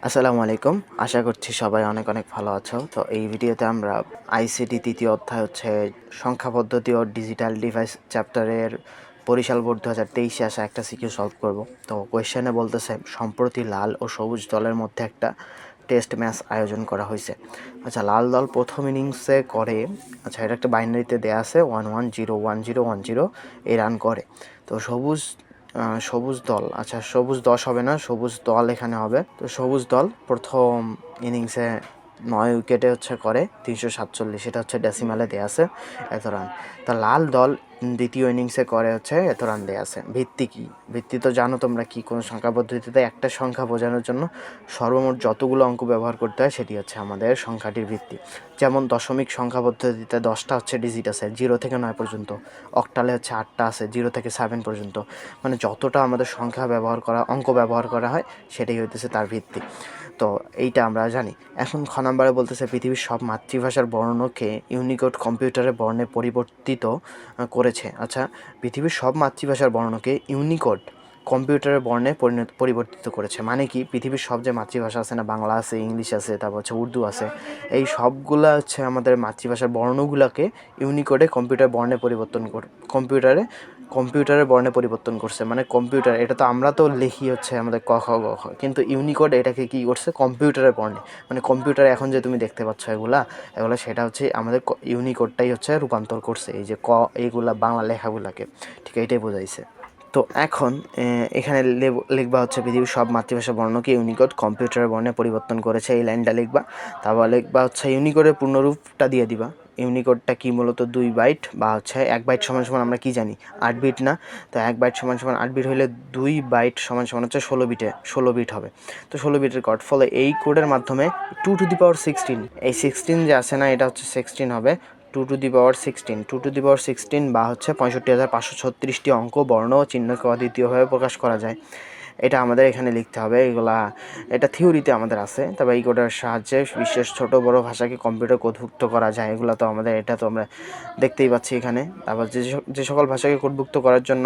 আসসালামু আলাইকুম। আশা করছি সবাই অনেক অনেক ভালো আছো। তো এই ভিডিওতে আমরা আইসিটি তৃতীয় অধ্যায় হচ্ছে সংখ্যা পদ্ধতি ও ডিজিটাল ডিভাইস চ্যাপ্টারের বরিশাল বোর্ড 2023-এ আসা একটা সিকিউ সলভ করব। তো কোয়েশ্চেনে বলতেছে সম্প্রতি লাল ও সবুজ দলের মধ্যে একটা টেস্ট ম্যাচ আয়োজন করা হয়েছে। আচ্ছা, লাল দল প্রথম ইনিংসে করে, আচ্ছা এটা একটা বাইনারিতে দেয়া আছে 1-1-0-1-0-1-0 এই রান করে। তো সবুজ দল, আচ্ছা সবুজ 10 হবে না, সবুজ দল এখানে হবে। তো সবুজ দল প্রথম ইনিংসে 9 উইকেটে হচ্ছে করে 347, এটা হচ্ছে ডেসিমালে দেয়া আছে এত রান। তা লাল দল দ্বিতীয় ইনিংসে করে হচ্ছে এত রান দেয়া আছে। ভিত্তি কি? ভিত্তি তো জানো তোমরা কি, কোনো সংখ্যা পদ্ধতিতে একটা সংখ্যা বোঝানোর জন্য সর্বমোট যতগুলো অঙ্ক ব্যবহার করতে হয় সেটি হচ্ছে আমাদের সংখ্যাটির ভিত্তি। যেমন দশমিক সংখ্যা পদ্ধতিতে 10টা হচ্ছে ডিজিট আছে 0 থেকে 9 পর্যন্ত, অক্টালে হচ্ছে 8টা আছে 0 থেকে 7 পর্যন্ত। মানে যতটা আমাদের সংখ্যা ব্যবহার করা, অঙ্ক ব্যবহার করা হয় সেটাই হইতেছে তার ভিত্তি। তো এইটা আমরা জানি। এখন খ নাম্বারে বলতেছে পৃথিবীর সব মাতৃভাষার বর্ণকে ইউনিকোড কম্পিউটারে বর্ণে পরিবর্তিত করেছে। আচ্ছা, পৃথিবীর সব মাতৃভাষার বর্ণকে ইউনিকোড কম্পিউটারের বর্ণে পরিবর্তিত করেছে মানে কি? পৃথিবীর সব যে মাতৃভাষা আছে না, বাংলা আছে, ইংলিশ আছে, তারপর হচ্ছে উর্দু আছে, এই সবগুলা হচ্ছে আমাদের মাতৃভাষার বর্ণগুলোকে ইউনিকোডে কম্পিউটারের বর্ণে পরিবর্তন করছে। মানে কম্পিউটার, এটা তো আমরা তো লিখি হচ্ছে আমাদের ক খ গ খ, কিন্তু ইউনিকোড এটাকে কী করছে? কম্পিউটারের বর্ণে, মানে কম্পিউটারে এখন যে তুমি দেখতে পাচ্ছ এগুলা সেটা হচ্ছে আমাদের ইউনিকোডটাই হচ্ছে রূপান্তর করছে এই যে এইগুলা বাংলা লেখাগুলাকে, ঠিক এইটাই বোঝাইছে। তো এখন এখানে লিখবা হচ্ছে পৃথিবীর সব মাতৃভাষা বর্ণকে ইউনিকোড কম্পিউটারের বর্ণে পরিবর্তন করেছে, এই লাইনটা লিখবা। তারপর লিখবা হচ্ছে ইউনিকোডের পূর্ণরূপটা দিয়ে দিবা। ইউনিকোডটা কি? মূলত 2 বাইট বা হচ্ছে 1 বাইট সমান সমান আমরা কি জানি 8 বিট না? তো 1 বাইট সমান সমান 8 বিট হলে 2 বাইট সমান সমান হচ্ছে 16 বিট হবে। তো 16 বিটের কোড, ফলে এই কোডের মাধ্যমে 2 টু দি পাওয়ার 16, এই 16 যে আছে না, এটা হচ্ছে 16 হবে 2 টু দি পাওয়ার 16 বা হচ্ছে 65,536টি অঙ্ক, বর্ণ ও চিহ্নকে অদ্বিতীয়ভাবে প্রকাশ করা যায়। এটা আমাদের এখানে লিখতে হবে। এটা থিওরিতে আমাদের আছে। তবে এই কোডের সাহায্যে বিশেষ ছোট বড় ভাষাকে কম্পিউটার কোডভুক্ত করা যায়। এগুলো তো আমাদের, এটা তো আমরা দেখতেই পাচ্ছি এখানে। তারপর যে সকল ভাষাকে কোডভুক্ত করার জন্য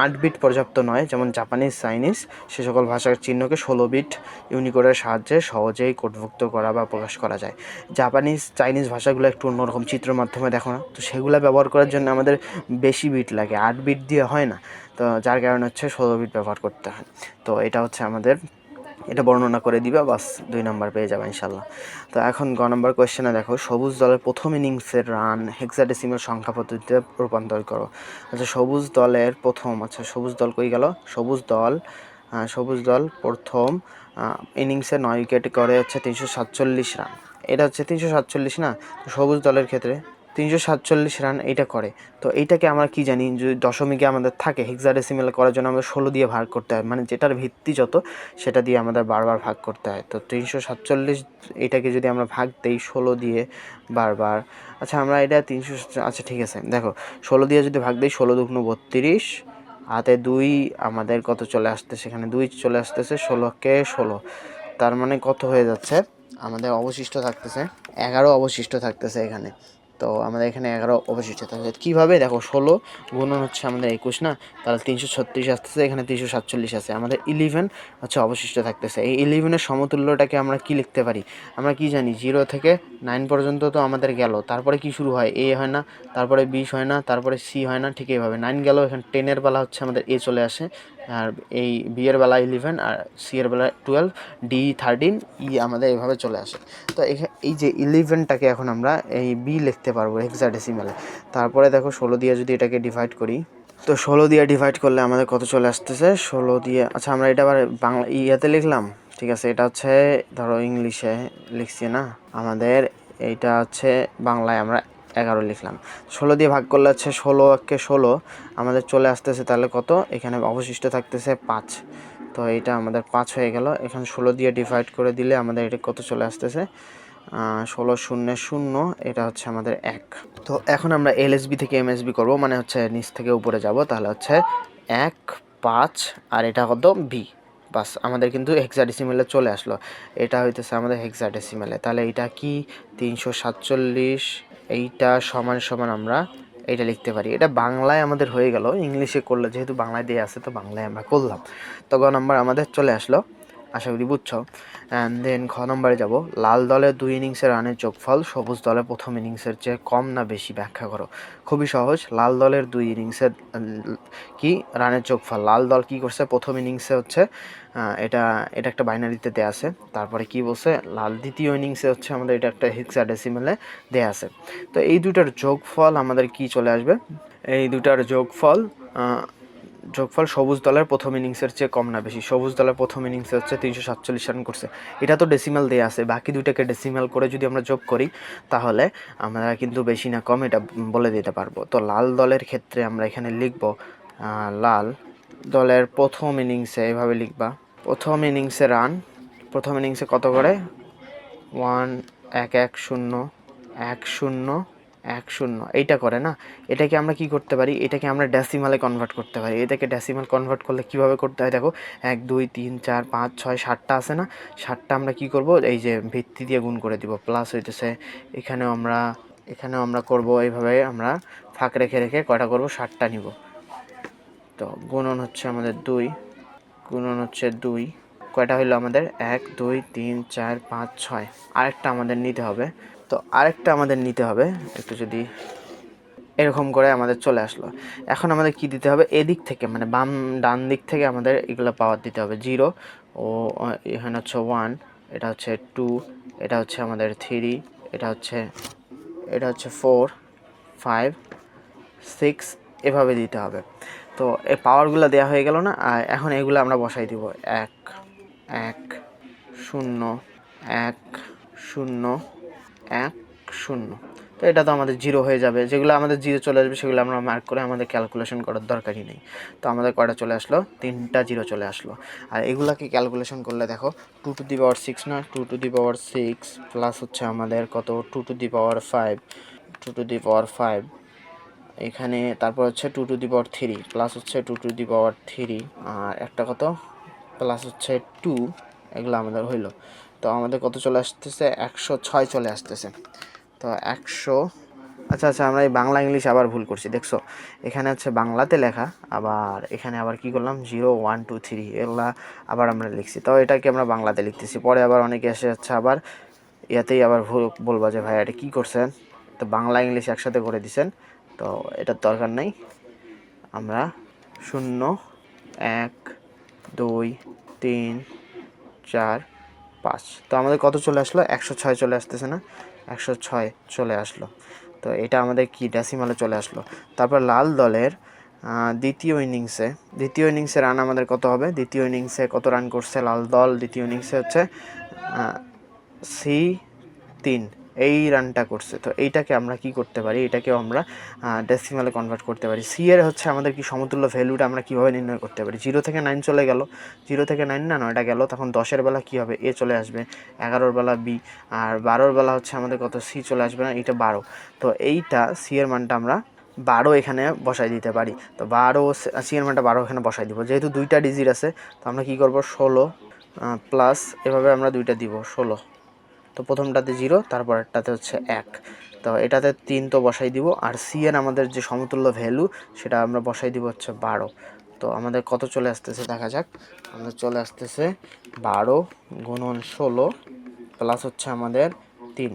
8 বিট পর্যাপ্ত নয়, যেমন জাপানিজ, চাইনিজ, সে সকল ভাষার চিহ্নকে 16 বিট ইউনিকোডের সাহায্যে সহজেই কোডভুক্ত করা বা প্রকাশ করা যায়। জাপানিজ, চাইনিজ ভাষাগুলো একটু অন্যরকম, চিত্রের মাধ্যমে দেখো না, তো সেগুলো ব্যবহার করার জন্য আমাদের বেশি বিট লাগে, 8 বিট দিয়ে হয় না। তো যার কারণে হচ্ছে 16 বিট ব্যবহার করতে হয়। তো এটা হচ্ছে আমাদের, এটা বর্ণনা করে দিবা, বাস 2 নাম্বার পেয়ে যাবে ইনশাল্লাহ। তো এখন গ নাম্বার কোয়েশ্চেনে দেখো, সবুজ দলের প্রথম ইনিংসের রান হেক্সাডেসিমাল সংখ্যা পদ্ধতিতে রূপান্তর করো। আচ্ছা সবুজ দলের প্রথম, আচ্ছা সবুজ দল কই গেল? সবুজ দল প্রথম ইনিংসে 9 উইকেট করে হচ্ছে 347 রান। এটা হচ্ছে 347 না? তো সবুজ দলের ক্ষেত্রে 347 রান এইটা করে। তো এইটাকে আমরা কি জানি, যদি দশমিকে আমাদের থাকে হেক্সাডেসিমাল করার জন্য আমাদের 16 দিয়ে ভাগ করতে হয়, মানে যেটার ভিত্তি যত সেটা দিয়ে আমাদের বারবার ভাগ করতে হয়। তো 347 এটাকে যদি আমরা ভাগ দেই 16 দিয়ে বারবার, আচ্ছা আমরা এটা 300, আচ্ছা ঠিক আছে, দেখো 16 দিয়ে যদি ভাগ দিই 16 দুগুণ 32, হাতে 2 আমাদের কত চলে আসতে, সেখানে 2 চলে আসতেছে, 16কে 16, তার মানে কত হয়ে যাচ্ছে আমাদের? অবশিষ্ট থাকতেছে 11 অবশিষ্ট থাকতেছে এখানে। তো আমাদের এখানে 11 অবশিষ্ট থাকছে কীভাবে? দেখো 16 গুণন হচ্ছে আমাদের 21 না, তাহলে 336 আসতেছে, এখানে 347 আছে, আমাদের 11 হচ্ছে অবশিষ্ট থাকতেছে। এই 11-এর সমতুল্যটাকে আমরা কি লিখতে পারি? আমরা কি জানি 0 থেকে 9 পর্যন্ত তো আমাদের গেল, তারপরে কি শুরু হয়? এ হয় না, তারপরে 20 হয় না, তারপরে সি হয় না, ঠিক এইভাবে 9 গেল, এখানে 10-এর বেলা হচ্ছে আমাদের এ চলে আসে, আর এই বি এর বেলা 11, আর সি এর বেলা 12, ডি 13, ই আমাদের এভাবে চলে আসে। তো এই যে 11টাকে এখন আমরা এই বি লিখতে পারবো হেক্সাডেসিমালে। তারপরে দেখো 16 দিয়ে যদি এটাকে ডিভাইড করি, তো 16 দিয়ে ডিভাইড করলে আমাদের কত চলে আসতেছে? 16 দিয়ে, আচ্ছা আমরা এটা আবার বাংলা ইয়াতে লিখলাম, ঠিক আছে, এটা হচ্ছে ধরো ইংলিশে লিখছি না, আমাদের এইটা হচ্ছে বাংলায় আমরা 11 লিখলাম। 16 দিয়ে ভাগ করলে হচ্ছে 16-একে 16 আমাদের চলে আসতেছে, তাহলে কত? এখানে অবশিষ্ট থাকতেছে 5। তো এইটা আমাদের 5 হয়ে গেল। এখানে 16 দিয়ে ডিভাইড করে দিলে আমাদের এটা কত চলে আসতেছে? 16 শূন্যে 0, এটা হচ্ছে আমাদের 1। তো এখন আমরা এলএসবি থেকে এমএসবি করব, মানে হচ্ছে নিচ থেকে উপরে যাব, তাহলে হচ্ছে 1, 5 আর এটা কত? বি। বাস আমাদের কিন্তু হেক্সাডেসিমালে চলে আসলো। এটা হইতেছে আমাদের হেক্সাডেসিমালে। তাহলে এইটা কি? 347, এইটা সমান সমান আমরা এইটা লিখতে পারি। এটা বাংলায় আমাদের হয়ে গেল, ইংলিশে করলে যেহেতু বাংলায় দিয়ে আছে তো বাংলায় আমরা করলাম। তো গ নাম্বার আমাদের চলে আসলো আশা করি বুঝছো। অ্যান্ড দেন খ নম্বরে যাব, লাল দলের 2 ইনিংসের রানের যোগফল সবুজ দলের প্রথম ইনিংসের চেয়ে কম না বেশি ব্যাখ্যা করো। খুবই সহজ, লাল দলের 2 ইনিংসের কি রানের যোগফল, লাল দল কি করছে প্রথম ইনিংসে হচ্ছে এটা এটা একটা বাইনারিতে দেয়া আছে। তারপরে কি বলছে, লাল দ্বিতীয় ইনিংসে হচ্ছে আমাদের এটা একটা হেক্সাডেসিমেলে দেয়া আছে। তো এই দুটার যোগফল আমাদের কি চলে আসবে, এই দুটার যোগফল সবুজ দলের প্রথম ইনিংসের চেয়ে কম না বেশি। সবুজ দলের প্রথম ইনিংসে হচ্ছে 347 রান করছে, এটা তো ডেসিমাল দেয়া আছে, বাকি দুইটাকে ডেসিমাল করে যদি আমরা যোগ করি তাহলে আমরা কিন্তু বেশি না কম এটা বলে দিতে পারবো। তো লাল দলের ক্ষেত্রে আমরা এখানে লিখব, লাল দলের প্রথম ইনিংসে এভাবে লিখবা, প্রথম ইনিংসে রান, প্রথম ইনিংসে কত করে 1-1-0-1-0-1-0 এইটা করে না। এটাকে আমরা কি করতে পারি, এটাকে আমরা ডেসিমালে কনভার্ট করতে পারি। এটাকে ডেসিমাল কনভার্ট করলে কীভাবে করতে হয় দেখো, 1 2 3 4 5 6 7টা আছে না, 7টা আমরা কি করব, এই যে ভিত্তি দিয়ে গুণ করে দিব, প্লাস হইতেছে এখানেও আমরা করব এইভাবে, আমরা ফাঁক রেখে রেখে কয়টা করব, 7টা নিব। তো গুণন হচ্ছে আমাদের 2, গুণন হচ্ছে 2, কয়টা হইলো আমাদের 1 2 3 4 5 6, আরেকটা আমাদের নিতে হবে। তো আরেকটা আমাদের নিতে হবে, একটু যদি এরকম করে আমাদের চলে আসলো। এখন আমাদের কি দিতে হবে, এদিক থেকে মানে ডান দিক থেকে আমাদের এগুলো পাওয়ার দিতে হবে। 0 ও এখানে হচ্ছে 1, এটা হচ্ছে 2, এটা হচ্ছে আমাদের 3, এটা হচ্ছে 4 5 6, এভাবে দিতে হবে। তো এই পাওয়ারগুলো দেওয়া হয়ে গেল না, আর এখন এগুলো আমরা বসাই দিব, 1 1 0 1 0 1 0। তো এটা তো আমাদের 0 হয়ে যাবে, যেগুলো আমাদের 0 চলে আসবে সেগুলো আমরা মার্ক করে আমাদের ক্যালকুলেশন করার দরকারই নেই। তো আমাদের কয়টা চলে আসলো, 3টা 0 চলে আসলো। আর এগুলাকে ক্যালকুলেশন করলে দেখো 2 টু দি পাওয়ার 6 না, 2 টু দি পাওয়ার 6 প্লাস হচ্ছে আমাদের কত 2 to the power 5, 2 to the পাওয়ার 5 এখানে, তারপর হচ্ছে 2 টু দি পাওয়ার 3 প্লাস হচ্ছে 2 টু দি পাওয়ার 3 আর একটা কত প্লাস হচ্ছে 2, এগুলো আমাদের হইলো। তো আমাদের কত চলে আসতেছে, 106 চলে আসতেছে। তো 100, আচ্ছা আমরা এই বাংলা ইংলিশ আবার ভুল করছি দেখছো, এখানে হচ্ছে বাংলাতে লেখা, আবার এখানে আবার কি করলাম 0 1 2 3 এগুলা আবার আমরা লিখছি। তো এটাকে আমরা বাংলাতে লিখতেছি, পরে আবার অনেকে এসে যাচ্ছে আবার ইয়াতেই আবার ভুল বলবা যে ভাই এটা কী করছেন, তো বাংলা ইংলিশ একসাথে করে দিছেন, তো এটার দরকার নেই। আমরা 0 1 2 3 4 5, তো আমাদের কত চলে আসলো, 106 চলে আসতেছে না, 106 চলে আসলো। তো এটা আমাদের কি ডেসিমালে চলে আসলো। তারপর লাল দলের দ্বিতীয় ইনিংসে রান আমাদের কত হবে, দ্বিতীয় ইনিংসে কত রান করছে লাল দল, দ্বিতীয় ইনিংসে হচ্ছে C3 এই রানটা করছে। তো এইটাকে আমরা কি করতে পারি, এটাকেও আমরা ডেসিমালে কনভার্ট করতে পারি। সি এর হচ্ছে আমাদের কি সমতুল্য ভ্যালুটা আমরা কীভাবে নির্ণয় করতে পারি, 0 থেকে 9 চলে গেল, 0 থেকে 9 না 9টা গেল, তখন 10-এর বেলা কী হবে, এ চলে আসবে, 11-র বেলা বি, আর 12-র বেলা হচ্ছে আমাদের কত সি চলে আসবে না, এইটা 12। তো এইটা সি এর মানটা আমরা 12 এখানে বসাই দিতে পারি। তো 12 সি এর মানটা 12 এখানে বসাই দিব, যেহেতু 2টা ডিজিট আছে তো আমরা কী করব 16 প্লাস এভাবে আমরা 2টা দিব 16। তো প্রথমটাতে 0, তারপরেরটাতে হচ্ছে 1, তো এটাতে 3 তো বসাই দিব, আর সি এর আমাদের যে সমতুল্য ভ্যালু সেটা আমরা বসাই দিব হচ্ছে 12। তো আমাদের কত চলে আসতেছে দেখা যাক, আমাদের চলে আসতেছে 12 গুণন 16 প্লাস হচ্ছে আমাদের 3,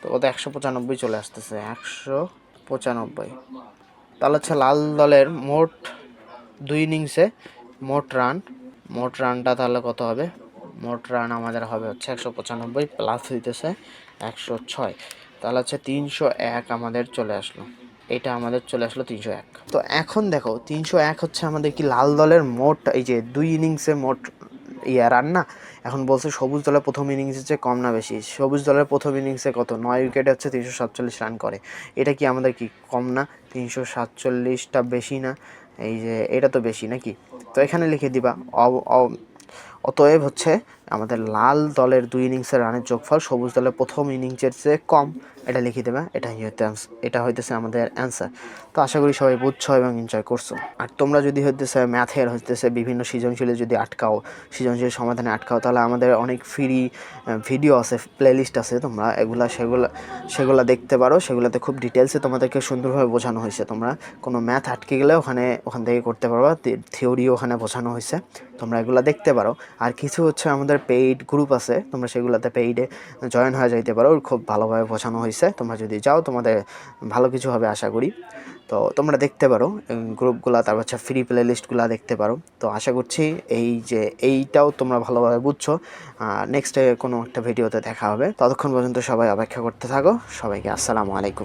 তো ওদের 195 চলে আসতেছে, 195। তাহলে হচ্ছে লাল দলের মোট 2 ইনিংসে মোট রানটা তাহলে কত হবে, মোট রান আমাদের হবে হচ্ছে 195 প্লাস হইতেছে 106, তাহলে হচ্ছে 301 আমাদের চলে আসলো। এটা আমাদের চলে আসলো 301। তো এখন দেখো 301 হচ্ছে আমাদের কি লাল দলের মোট, এই যে 2 ইনিংসে মোট রান না। এখন বলছে সবুজ দলের প্রথম ইনিংসের চেয়ে কম না বেশি, সবুজ দলের প্রথম ইনিংসে কত 9 উইকেটে হচ্ছে 347 রান করে, এটা কি আমাদের কি কম না, 347টা বেশি না, এই যে এটা তো বেশি নাকি। তো এখানে লিখে দিবা অতএব হচ্ছে আমাদের লাল দলের 2 ইনিংসের রানের যোগফল সবুজ দলের প্রথম ইনিংসের চেয়ে কম, এটা লিখে দেবে। এটা হইতেছে আমাদের অ্যান্সার। তো আশা করি সবাই বুঝছো এবং এনজয় করছো। আর তোমরা যদি হইতেছে ম্যাথের হইতেছে বিভিন্ন সৃজনশীলে যদি সৃজনশীল সমাধানে আটকাও, তাহলে আমাদের অনেক ফ্রি ভিডিও আছে, প্লেলিস্ট আছে, তোমরা সেগুলা দেখতে পারো। সেগুলোতে খুব ডিটেলসে তোমাদেরকে সুন্দরভাবে বোঝানো হয়েছে। তোমরা কোনো ম্যাথ আটকে গেলে ওখান থেকে করতে পারবা, থিওরিও ওখানে বোঝানো হয়েছে, তোমরা এগুলো দেখতে পারো। আর কিছু হচ্ছে আমাদের পেইড গ্রুপ আছে, তোমরা সেগুলোতে পেইডে জয়েন হয়ে যাইতে পারো, খুব ভালোভাবে বোঝানো হয়েছে। তোমরা যদি যাও তোমাদের ভালো কিছু হবে আশা করি। তো তোমরা দেখতে পারো গ্রুপগুলো, তারপর হচ্ছে ফ্রি প্লে লিস্টগুলো দেখতে পারো। তো আশা করছি এইটাও তোমরা ভালোভাবে বুঝছো। নেক্সটে কোনো একটা ভিডিওতে দেখা হবে। ততক্ষণ পর্যন্ত সবাই অপেক্ষা করতে থাকো। সবাইকে আসসালামু আলাইকুম।